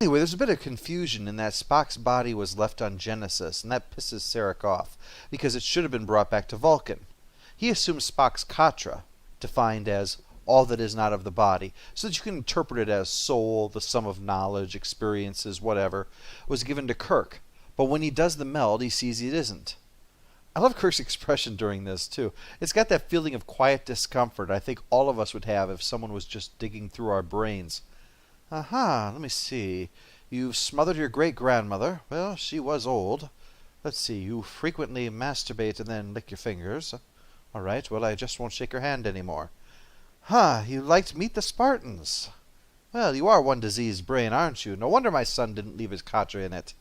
Anyway, there's a bit of confusion in that Spock's body was left on Genesis, and that pisses Sarek off, because it should have been brought back to Vulcan. He assumes Spock's katra, defined as all that is not of the body, so that you can interpret it as soul, the sum of knowledge, experiences, whatever, was given to Kirk. But when he does the meld, he sees it isn't. I love Kirk's expression during this, too. It's got that feeling of quiet discomfort I think all of us would have if someone was just digging through our brains. Aha, let me see. You've smothered your great-grandmother. Well, she was old. Let's see, you frequently masturbate and then lick your fingers. All right, well, I just won't shake your hand anymore. You liked Meet the Spartans. Well, you are one diseased brain, aren't you? No wonder my son didn't leave his katra in it.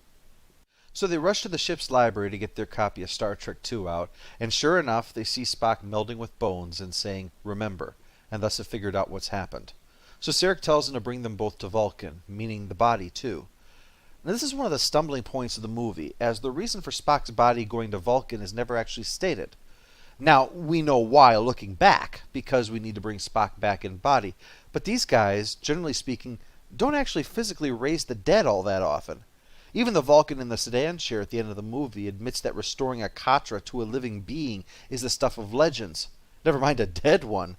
So they rush to the ship's library to get their copy of Star Trek II out, and sure enough, they see Spock melding with Bones and saying, "Remember," and thus have figured out what's happened. So Sarek tells them to bring them both to Vulcan, meaning the body too. Now this is one of the stumbling points of the movie, as the reason for Spock's body going to Vulcan is never actually stated. Now, we know why looking back, because we need to bring Spock back in body, but these guys, generally speaking, don't actually physically raise the dead all that often. Even the Vulcan in the sedan chair at the end of the movie admits that restoring a katra to a living being is the stuff of legends, never mind a dead one.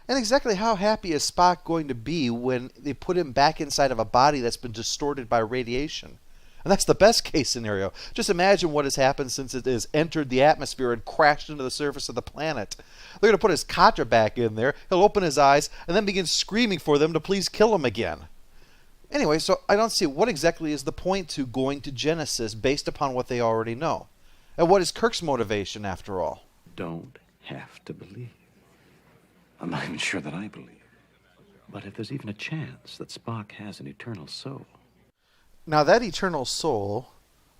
And exactly how happy is Spock going to be when they put him back inside of a body that's been distorted by radiation? And that's the best case scenario. Just imagine what has happened since it has entered the atmosphere and crashed into the surface of the planet. They're going to put his katra back in there, he'll open his eyes, and then begin screaming for them to please kill him again. Anyway, so I don't see what exactly is the point to going to Genesis based upon what they already know. And what is Kirk's motivation, after all? Don't have to believe. I'm not even sure that I believe. But if there's even a chance that Spock has an eternal soul. Now that eternal soul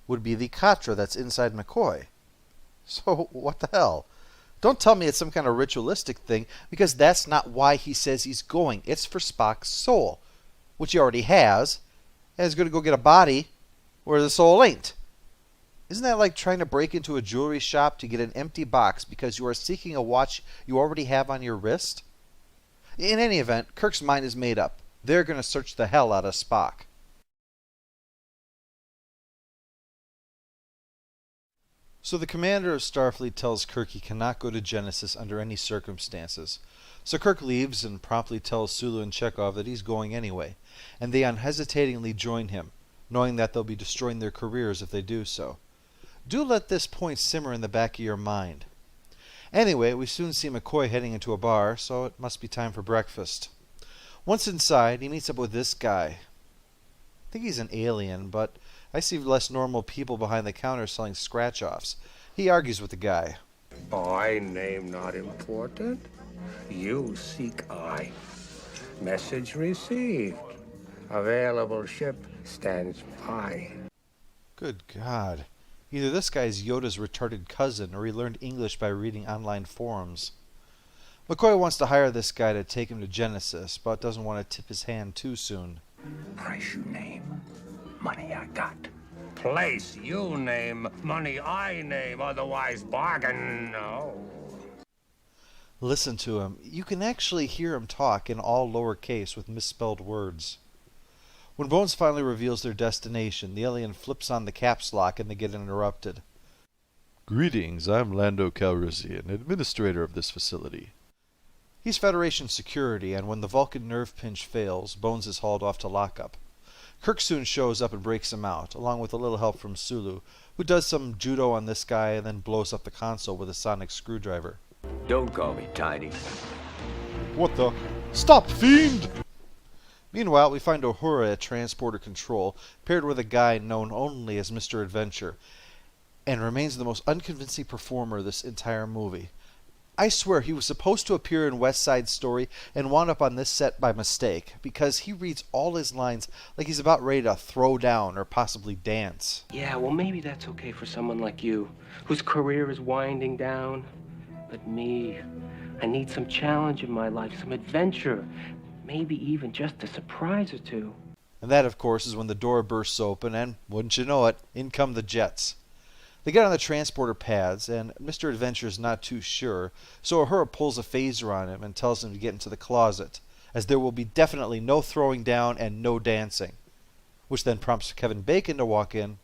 would be the katra that's inside McCoy. So what the hell? Don't tell me it's some kind of ritualistic thing, because that's not why he says he's going. It's for Spock's soul, which he already has, and is going to go get a body where the soul ain't. Isn't that like trying to break into a jewelry shop to get an empty box because you are seeking a watch you already have on your wrist? In any event, Kirk's mind is made up. They're going to search the hell out of Spock. So the commander of Starfleet tells Kirk he cannot go to Genesis under any circumstances. So Kirk leaves and promptly tells Sulu and Chekhov that he's going anyway, and they unhesitatingly join him, knowing that they'll be destroying their careers if they do so. Do let this point simmer in the back of your mind. Anyway, we soon see McCoy heading into a bar, so it must be time for breakfast. Once inside, he meets up with this guy. I think he's an alien, but I see less normal people behind the counter selling scratch-offs. He argues with the guy. I name not important. You seek I. Message received. Available ship stands by. Good God. Either this guy's Yoda's retarded cousin, or he learned English by reading online forums. McCoy wants to hire this guy to take him to Genesis, but doesn't want to tip his hand too soon. Price you name, money I got. Place you name, money I name, otherwise bargain no. Listen to him. You can actually hear him talk in all lowercase with misspelled words. When Bones finally reveals their destination, the alien flips on the caps lock and they get interrupted. Greetings, I'm Lando Calrissian, administrator of this facility. He's Federation security, and when the Vulcan nerve pinch fails, Bones is hauled off to lockup. Kirk soon shows up and breaks him out, along with a little help from Sulu, who does some judo on this guy and then blows up the console with a sonic screwdriver. Don't call me Tiny. What the? Stop, fiend! Meanwhile, we find Uhura at transporter control, paired with a guy known only as Mr. Adventure, and remains the most unconvincing performer of this entire movie. I swear he was supposed to appear in West Side Story and wound up on this set by mistake, because he reads all his lines like he's about ready to throw down or possibly dance. Yeah, well, maybe that's okay for someone like you, whose career is winding down. But me, I need some challenge in my life, some adventure, maybe even just a surprise or two. And that, of course, is when the door bursts open and, wouldn't you know it, in come the jets. They get on the transporter pads, and Mr. Adventure's not too sure, so Uhura pulls a phaser on him and tells him to get into the closet, as there will be definitely no throwing down and no dancing. which then prompts Kevin Bacon to walk in.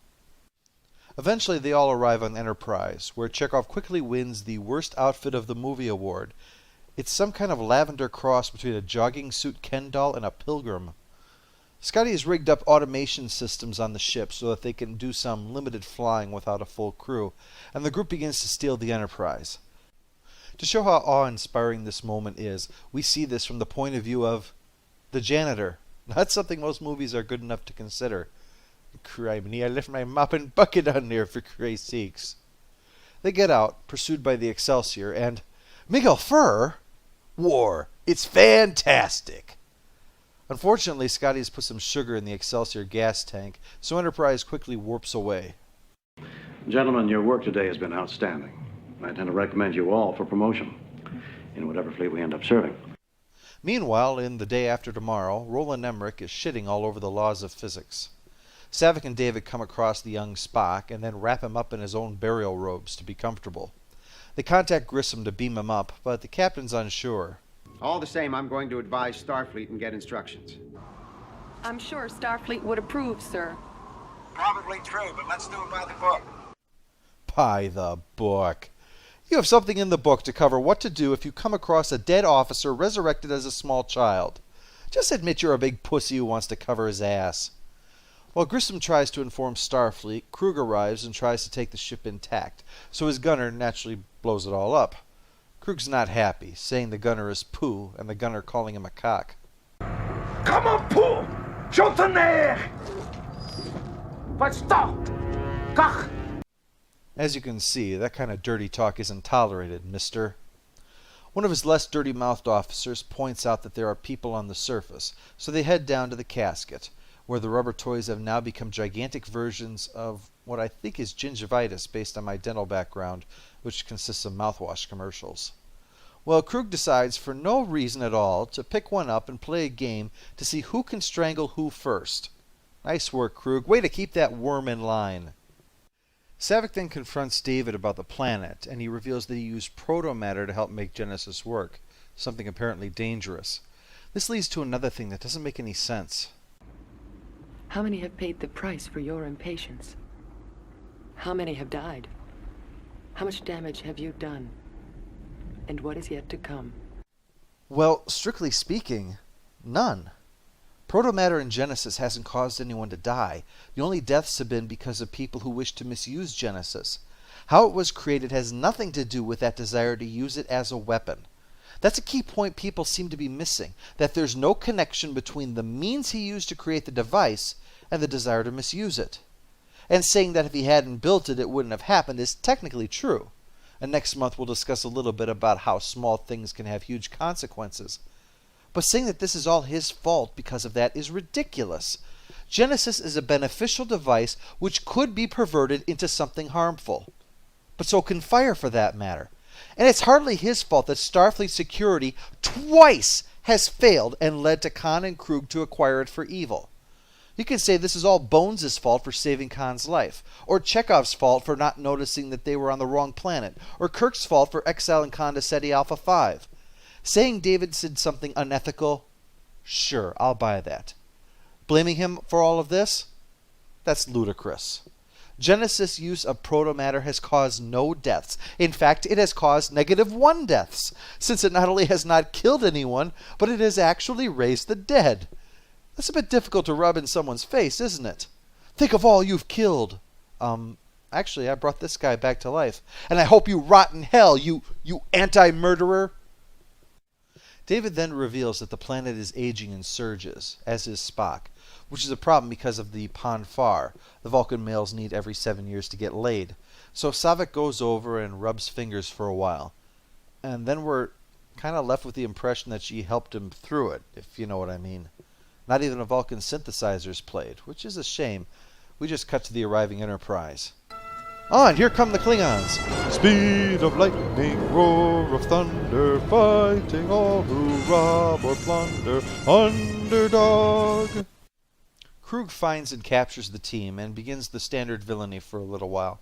Eventually, they all arrive on Enterprise, where Chekhov quickly wins the Worst Outfit of the Movie award. It's some kind of lavender cross between a jogging suit Ken doll and a pilgrim. Scotty has rigged up automation systems on the ship so that they can do some limited flying without a full crew, and the group begins to steal the Enterprise. To show how awe-inspiring this moment is, we see this from the point of view of the janitor. Not something most movies are good enough to consider. Criminy, I left my mop and bucket on there, for Christ's sakes. They get out, pursued by the Excelsior, and Miguel Ferrer? War. It's fantastic. Unfortunately, Scotty has put some sugar in the Excelsior gas tank, so Enterprise quickly warps away. Gentlemen, your work today has been outstanding. I intend to recommend you all for promotion in whatever fleet we end up serving. Meanwhile, in The Day After Tomorrow, Roland Emmerich is shitting all over the laws of physics. Savick and David come across the young Spock and then wrap him up in his own burial robes to be comfortable. They contact Grissom to beam him up, but the captain's unsure. All the same, I'm going to advise Starfleet and get instructions. I'm sure Starfleet would approve, sir. Probably true, but let's do it by the book. By the book. You have something in the book to cover what to do if you come across a dead officer resurrected as a small child. Just admit you're a big pussy who wants to cover his ass. While Grissom tries to inform Starfleet, Krug arrives and tries to take the ship intact, so his gunner naturally blows it all up. Krug's not happy, saying the gunner is poo, and the gunner calling him a cock. Come on, poo! Shoot in there! But stop! Kach! As you can see, that kind of dirty talk isn't tolerated, mister. One of his less dirty-mouthed officers points out that there are people on the surface, so they head down to the casket, where the rubber toys have now become gigantic versions of what I think is gingivitis based on my dental background, which consists of mouthwash commercials. Well, Krug decides, for no reason at all, to pick one up and play a game to see who can strangle who first. Nice work, Krug. Way to keep that worm in line. Savick then confronts David about the planet, and he reveals that he used proto-matter to help make Genesis work, something apparently dangerous. This leads to another thing that doesn't make any sense. How many have paid the price for your impatience? How many have died? How much damage have you done? And what is yet to come? Well, strictly speaking, none. Protomatter in Genesis hasn't caused anyone to die. The only deaths have been because of people who wish to misuse Genesis. How it was created has nothing to do with that desire to use it as a weapon. That's a key point people seem to be missing, that there's no connection between the means he used to create the device and the desire to misuse it. And saying that if he hadn't built it, it wouldn't have happened is technically true. And next month we'll discuss a little bit about how small things can have huge consequences. But saying that this is all his fault because of that is ridiculous. Genesis is a beneficial device which could be perverted into something harmful. But so can fire, for that matter. And it's hardly his fault that Starfleet security twice has failed and led to Khan and Krug to acquire it for evil. You can say this is all Bones' fault for saving Khan's life, or Chekhov's fault for not noticing that they were on the wrong planet, or Kirk's fault for exiling Khan to SETI Alpha 5. Saying David did something unethical? Sure, I'll buy that. Blaming him for all of this? That's ludicrous. Genesis' use of protomatter has caused no deaths. In fact, it has caused -1 deaths, since it not only has not killed anyone, but it has actually raised the dead. That's a bit difficult to rub in someone's face, isn't it? Think of all you've killed. Actually, I brought this guy back to life. And I hope you rot in hell, you anti-murderer. David then reveals that the planet is aging in surges, as is Spock, which is a problem because of the Ponfar. The Vulcan males need every 7 years to get laid. So Savick goes over and rubs fingers for a while. And then we're kind of left with the impression that she helped him through it, if you know what I mean. Not even a Vulcan synthesizer is played, which is a shame. We just cut to the arriving Enterprise. And here come the Klingons. Speed of lightning, roar of thunder, fighting all who rob or plunder, underdog. Krug finds and captures the team and begins the standard villainy for a little while.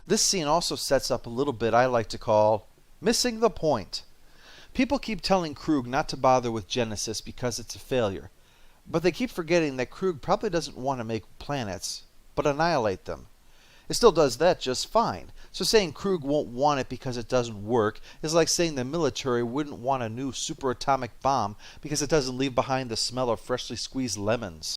This scene also sets up a little bit I like to call missing the point. People keep telling Krug not to bother with Genesis because it's a failure. But they keep forgetting that Krug probably doesn't want to make planets, but annihilate them. It still does that just fine. So saying Krug won't want it because it doesn't work is like saying the military wouldn't want a new superatomic bomb because it doesn't leave behind the smell of freshly squeezed lemons.